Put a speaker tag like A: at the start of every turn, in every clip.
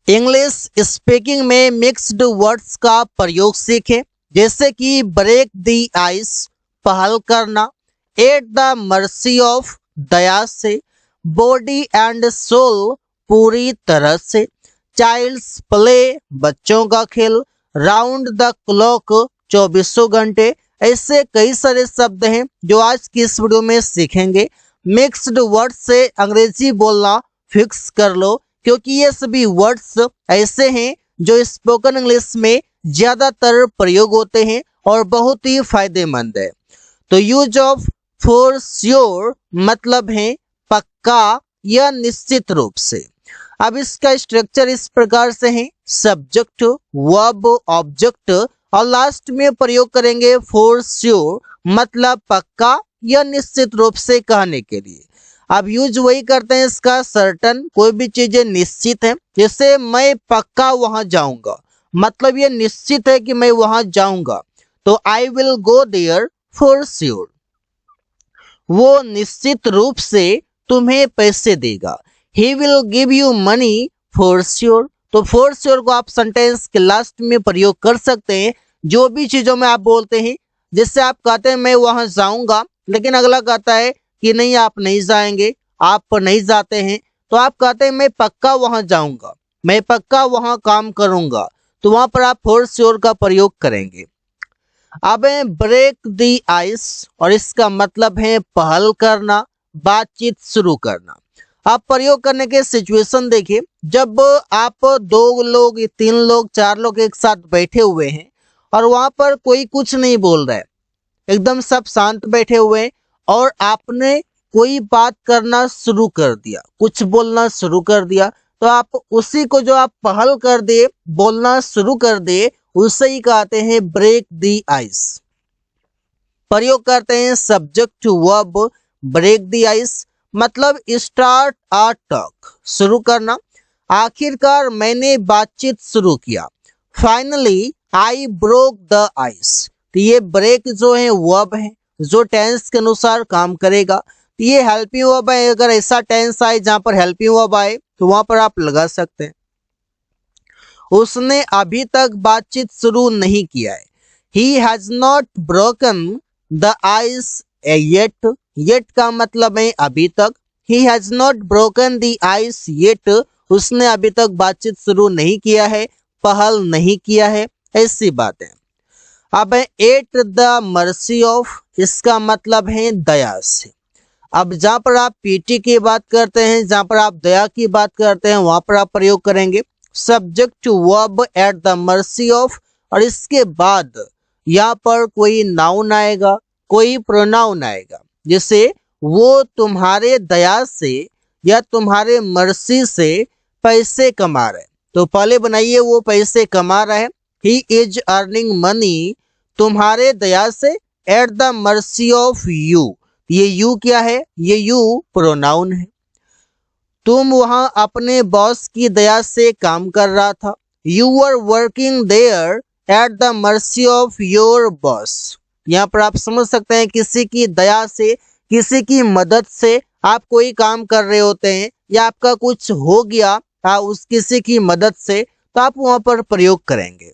A: English speaking में mixed words का प्रयोग सीखें, जैसे कि ब्रेक द आइस, पहल करना, एट द मर्सी ऑफ, दया से, बॉडी एंड सोल, पूरी तरह से, चाइल्ड्स प्ले, बच्चों का खेल, राउंड द क्लॉक, 24 घंटे। ऐसे कई सारे शब्द हैं जो आज की इस वीडियो में सीखेंगे। मिक्स्ड वर्ड से अंग्रेजी बोलना फिक्स कर लो, क्योंकि ये सभी वर्ड्स ऐसे हैं जो स्पोकन इंग्लिश में ज्यादातर प्रयोग होते हैं और बहुत ही फायदेमंद है। तो यूज ऑफ फॉर श्योर मतलब है पक्का या निश्चित रूप से। अब इसका स्ट्रक्चर इस प्रकार से है, सब्जेक्ट, वर्ब, ऑब्जेक्ट और लास्ट में प्रयोग करेंगे फॉर श्योर मतलब पक्का या निश्चित रूप से कहने के लिए। अब यूज वही करते हैं इसका, सर्टन, कोई भी चीजें निश्चित है, जैसे मैं पक्का वहां जाऊंगा, मतलब ये निश्चित है कि मैं वहां जाऊंगा, तो I will go there for sure. वो निश्चित रूप से तुम्हें पैसे देगा, he will give you money for sure. तो फॉर श्योर को आप सेंटेंस के लास्ट में प्रयोग कर सकते हैं जो भी चीजों में आप बोलते हैं। जिससे आप कहते हैं मैं वहां जाऊंगा, लेकिन अगला कहता है कि नहीं आप नहीं जाएंगे, आप नहीं जाते हैं, तो आप कहते हैं मैं पक्का वहां जाऊंगा, मैं पक्का वहां काम करूंगा, तो वहां पर आप फॉर श्योर का प्रयोग करेंगे। अब है ब्रेक द आइस, और इसका मतलब है पहल करना, बातचीत शुरू करना। आप प्रयोग करने के सिचुएशन देखिए, जब आप 2 लोग, 3 लोग, 4 लोग एक साथ बैठे हुए हैं और वहां पर कोई कुछ नहीं बोल रहा है, एकदम सब शांत बैठे हुए हैं, और आपने कोई बात करना शुरू कर दिया, कुछ बोलना शुरू कर दिया, तो आप उसी को जो आप पहल कर दे, बोलना शुरू कर दे, उसे ही कहते हैं ब्रेक द आइस। प्रयोग करते हैं subject verb, break the ice मतलब स्टार्ट अ टॉक, शुरू करना। आखिरकार मैंने बातचीत शुरू किया, finally I broke the ice. तो ये ब्रेक जो है वर्ब है जो टेंस के अनुसार काम करेगा। तो ये हेल्पिंग वर्ब है, अगर ऐसा टेंस आए जहां पर हेल्पिंग वर्ब आए तो वहां पर आप लगा सकते हैं। उसने अभी तक बातचीत शुरू नहीं किया है, he has not broken the ice yet. Yet का मतलब है अभी तक, he has not broken the ice yet, उसने अभी तक बातचीत शुरू नहीं किया है, पहल नहीं किया है, ऐसी बात है। अब एट द मर्सी ऑफ, इसका मतलब है दया से। अब जहां पर आप पीटी की बात करते हैं, जहां पर आप दया की बात करते हैं, वहां पर आप प्रयोग करेंगे subject verb eight the mercy of, और इसके बाद यहाँ पर कोई नाउन आएगा, कोई प्रोनाउन आएगा, जैसे वो तुम्हारे दया से या तुम्हारे मर्सी से पैसे कमा रहे। तो पहले बनाइए वो पैसे कमा रहा है, ही इज अर्निंग मनी, तुम्हारे दया से, eight the mercy of you. ये यू क्या है, ये यू प्रोनाउन है। तुम वहां अपने बॉस की दया से काम कर रहा था, you were working there at the mercy of your boss. यहाँ पर आप समझ सकते हैं किसी की दया से, किसी की मदद से आप कोई काम कर रहे होते हैं, या आपका कुछ हो गया उस किसी की मदद से, तो आप वहां पर प्रयोग करेंगे।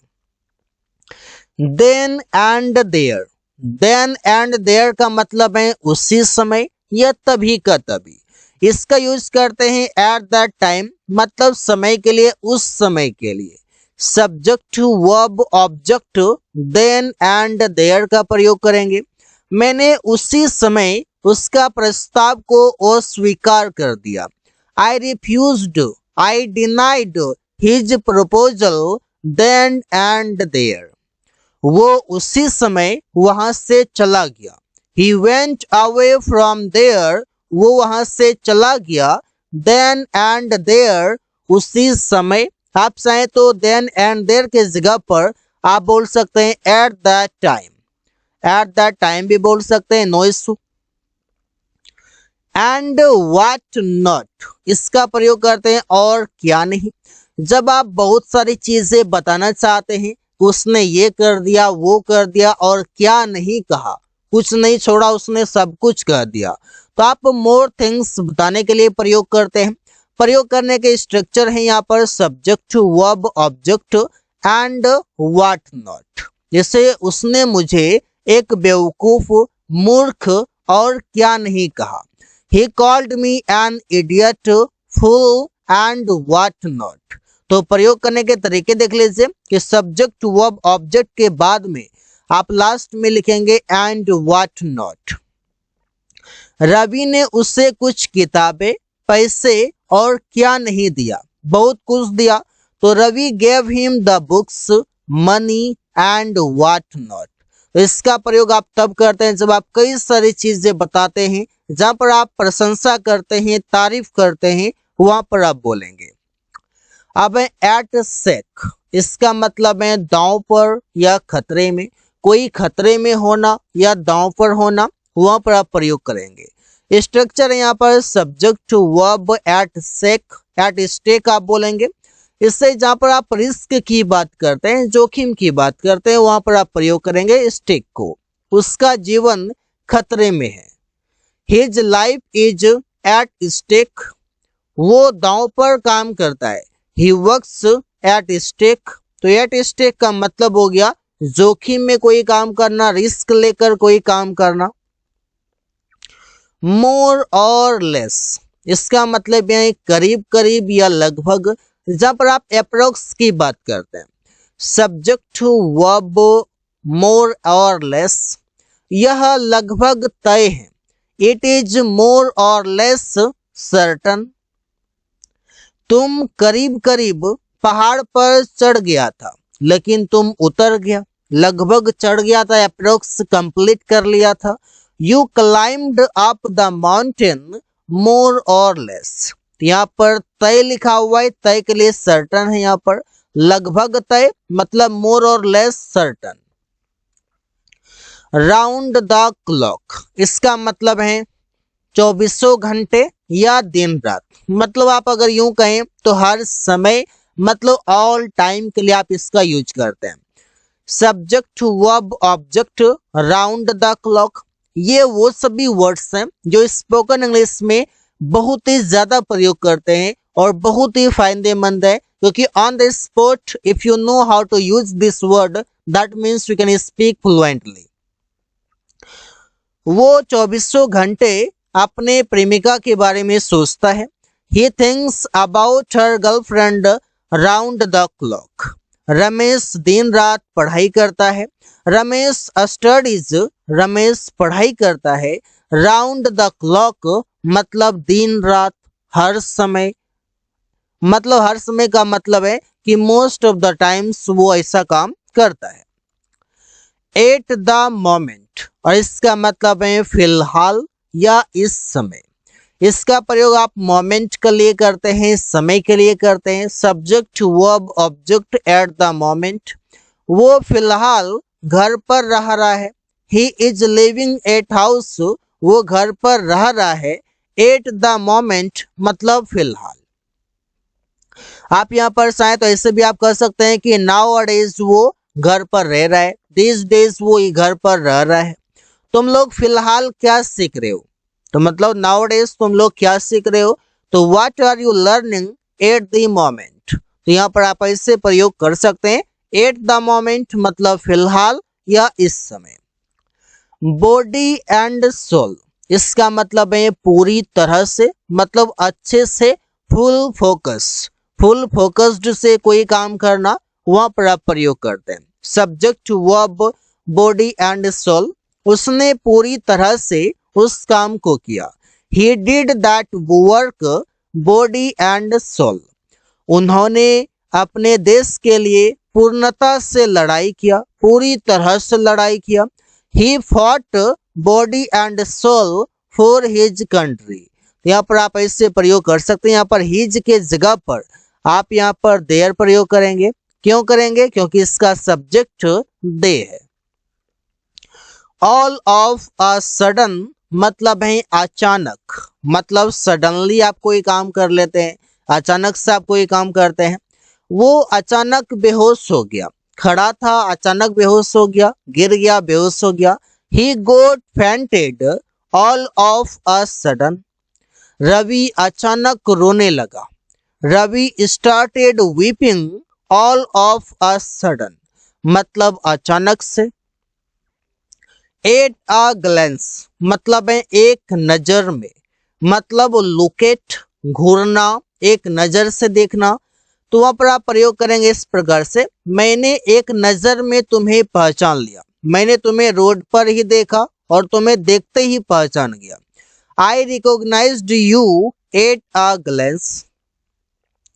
A: Then and there, then and there का मतलब है उसी समय या तभी का तभी। इसका यूज करते हैं एट दैट टाइम मतलब समय के लिए, उस समय के लिए। Subject verb object then and there का प्रयोग करेंगे। मैंने उसी समय उसका प्रस्ताव को अस्वीकार कर दिया, I refused, I denied his proposal then and there. वो उसी समय वहां से चला गया, he went away from there, वो वहां से चला गया, देन एंड देयर उसी समय। आप चाहें तो देन एंड देयर के जगह पर आप बोल सकते हैं at that time, at that time भी बोल सकते हैं, no issue. And what not, इसका प्रयोग करते हैं और क्या नहीं। जब आप बहुत सारी चीजें बताना चाहते हैं, उसने ये कर दिया, वो कर दिया, और क्या नहीं कहा, कुछ नहीं छोड़ा, उसने सब कुछ कह दिया, तो आप मोर थिंग्स बताने के लिए प्रयोग करते हैं। प्रयोग करने के स्ट्रक्चर है यहाँ पर subject, verb, object and what not. जैसे उसने मुझे एक बेवकूफ, मूर्ख और क्या नहीं कहा। He called me an idiot, fool and what not। तो प्रयोग करने के तरीके देख लीजिए कि सब्जेक्ट, वर्ब, ऑब्जेक्ट के बाद में आप लास्ट में लिखेंगे एंड व्हाट नॉट। रवि ने उसे कुछ किताबें, पैसे और क्या नहीं दिया, बहुत कुछ दिया। तो Ravi gave him the books, money and what not. तो इसका प्रयोग आप तब करते हैं जब आप कई सारी चीजें बताते हैं, जहां पर आप प्रशंसा करते हैं, तारीफ करते हैं, वहां पर आप बोलेंगे। अब एट सेक, इसका मतलब है दांव पर या खतरे में। कोई खतरे में होना या दांव पर होना, वहां पर आप प्रयोग करेंगे। स्ट्रक्चर है यहाँ पर subject, verb, at sake, at stake आप बोलेंगे। इससे जहां पर आप रिस्क की बात करते हैं, जोखिम की बात करते हैं, वहां पर आप प्रयोग करेंगे स्टेक को। उसका जीवन खतरे में है। His life is at stake, वो दांव पर काम करता है। ही वर्क्स एट स्टेक, तो एट स्टेक का मतलब हो गया जोखिम में कोई काम करना, रिस्क लेकर कोई काम करना। मोर और लेस, इसका मतलब है करीब करीब या लगभग, जहां पर आप अप्रोक्स की बात करते हैं। सब्जेक्ट, वर्ब, मोर और लेस, यह लगभग तय है। इट इज मोर और लेस सर्टन, तुम करीब करीब पहाड़ पर चढ़ गया था लेकिन तुम उतर गया। लगभग चढ़ गया था, अप्रोक्स कंप्लीट कर लिया था। You climbed up the mountain more और लेस, यहाँ पर तय लिखा हुआ है, तय के लिए सर्टन है। यहाँ पर लगभग तय मतलब मोर और less certain. Round the clock, इसका मतलब है 24 घंटे या दिन रात। मतलब आप अगर यूं कहें तो हर समय, मतलब ऑल टाइम के लिए आप इसका यूज करते हैं। Subject, verb, object, round the clock, ये वो सभी वर्ड्स हैं जो स्पोकन इंग्लिश में बहुत ही ज्यादा प्रयोग करते हैं और बहुत ही फायदेमंद है, क्योंकि on the spot if you know how to use this word, that means you can speak fluently. वो 24 घंटे अपने प्रेमिका के बारे में सोचता है। He thinks about her girlfriend round the clock। Ramesh दिन रात पढ़ाई करता है। रमेश स्टडीज, रमेश पढ़ाई करता है। राउंड द क्लॉक मतलब दिन रात, हर समय। मतलब हर समय का मतलब है कि मोस्ट ऑफ द टाइम्स वो ऐसा काम करता है। एट द मोमेंट, और इसका मतलब है फिलहाल या इस समय। इसका प्रयोग आप मोमेंट के लिए करते हैं, समय के लिए करते हैं। Subject, verb, object, eight the moment, वो फिलहाल घर पर रह रहा है। He is living at house, वो घर पर रह रहा है। एट द मोमेंट मतलब फिलहाल। आप यहाँ पर चाहें तो ऐसे भी आप कह सकते हैं कि नाउ डेज वो घर पर रह रहा है, दिस डेज वो घर पर रह रहा है। तुम लोग फिलहाल क्या सीख रहे हो, तो मतलब नाउ डेज तुम लोग क्या सीख रहे हो। तो what are you learning at the moment, तो यहाँ पर आप ऐसे प्रयोग कर सकते हैं। एट द मोमेंट मतलब फिलहाल या इस समय। बॉडी एंड सोल, इसका मतलब है पूरी तरह से, मतलब अच्छे से, फुल फोकस। फुल फोकस्ड से कोई काम करना, वहां पर आप प्रयोग करते हैं। Subject, verb, body and soul, उसने पूरी तरह से उस काम को किया। He did that work body and soul, उन्होंने अपने देश के लिए पूर्णता से लड़ाई किया, पूरी तरह से लड़ाई किया। He fought body and soul for his country, यहाँ पर आप ऐसे प्रयोग कर सकते हैं। यहाँ पर हिज के जगह पर आप यहाँ पर देयर प्रयोग करेंगे। क्यों करेंगे, क्योंकि इसका सब्जेक्ट दे है। ऑल ऑफ अ सडन मतलब है अचानक, मतलब सडनली आप कोई काम कर लेते हैं, अचानक से आप कोई काम करते हैं। वो अचानक बेहोश हो गया, खड़ा था अचानक बेहोश हो गया, गिर गया, बेहोश हो गया। He got fainted all of a sudden, Ravi अचानक रोने लगा। Ravi started weeping all of a sudden, मतलब अचानक से। एट अ ग्लेंस मतलब है एक नजर में, मतलब लुकेट घूरना, एक नजर से देखना। तो वहां पर आप प्रयोग करेंगे इस प्रकार से, मैंने एक नजर में तुम्हें पहचान लिया। मैंने तुम्हें रोड पर ही देखा और तुम्हें देखते ही पहचान गया। I recognised you at a glance,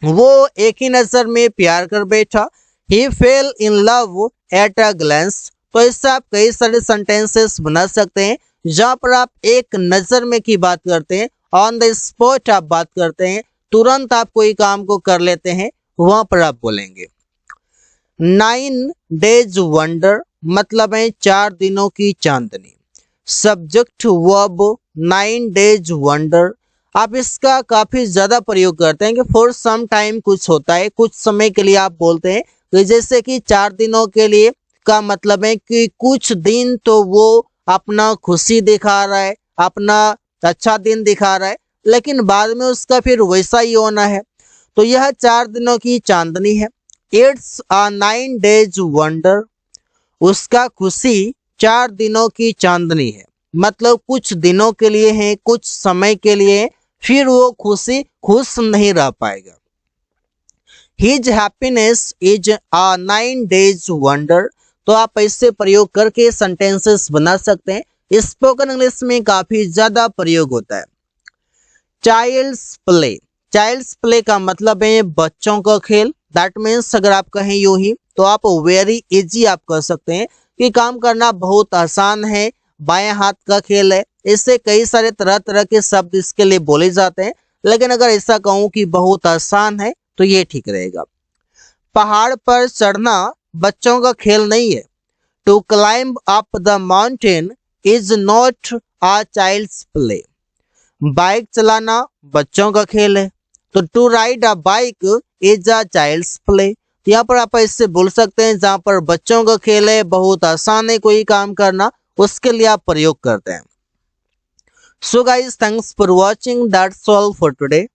A: वो एक ही नजर में प्यार कर बैठा। He fell in love at a glance. तो इससे आप कई सारे सेंटेंसेस बना सकते हैं जहां पर आप एक नजर में की बात करते हैं, ऑन द स्पॉट आप बात करते हैं, तुरंत आप कोई काम को कर लेते हैं, वहां पर आप बोलेंगे। 9 डेज वंडर मतलब है 4 दिनों की चांदनी। सब्जेक्ट वर्ब 9 डेज वंडर, आप इसका काफी ज्यादा प्रयोग करते हैं कि फॉर सम टाइम कुछ होता है, कुछ समय के लिए आप बोलते हैं। तो जैसे कि 4 दिनों के लिए का मतलब है कि कुछ दिन तो वो अपना खुशी दिखा रहा है, अपना अच्छा दिन दिखा रहा है, लेकिन बाद में उसका फिर वैसा ही होना है। तो यह 4 दिनों की चांदनी है। इट्स अ 9 डेज वंडर, उसका खुशी 4 दिनों की चांदनी है, मतलब कुछ दिनों के लिए है, कुछ समय के लिए है, फिर वो खुश नहीं रह पाएगा। His happiness is a 9 days wonder. तो आप इससे प्रयोग करके सेंटेंसेस बना सकते हैं। स्पोकन इंग्लिश में काफी ज्यादा प्रयोग होता है। चाइल्ड्स प्ले, चाइल्ड्स प्ले का मतलब है बच्चों का खेल। दैट मीन्स अगर आप कहें यूं ही तो आप वेरी इजी आप कह सकते हैं कि काम करना बहुत आसान है, बाएं हाथ का खेल है। इससे कई सारे तरह तरह के शब्द इसके लिए बोले जाते हैं, लेकिन अगर ऐसा कहूं कि बहुत आसान है तो ये ठीक रहेगा। पहाड़ पर चढ़ना बच्चों का खेल नहीं है। To climb up the mountain is not a child's play. Bike चलाना बच्चों का खेल है, तो to ride a bike is a child's play. यहाँ पर आप इससे बोल सकते हैं जहां पर बच्चों का खेल है, बहुत आसान है कोई काम करना, उसके लिए आप प्रयोग करते हैं। So guys, thanks for watching, that's all for today.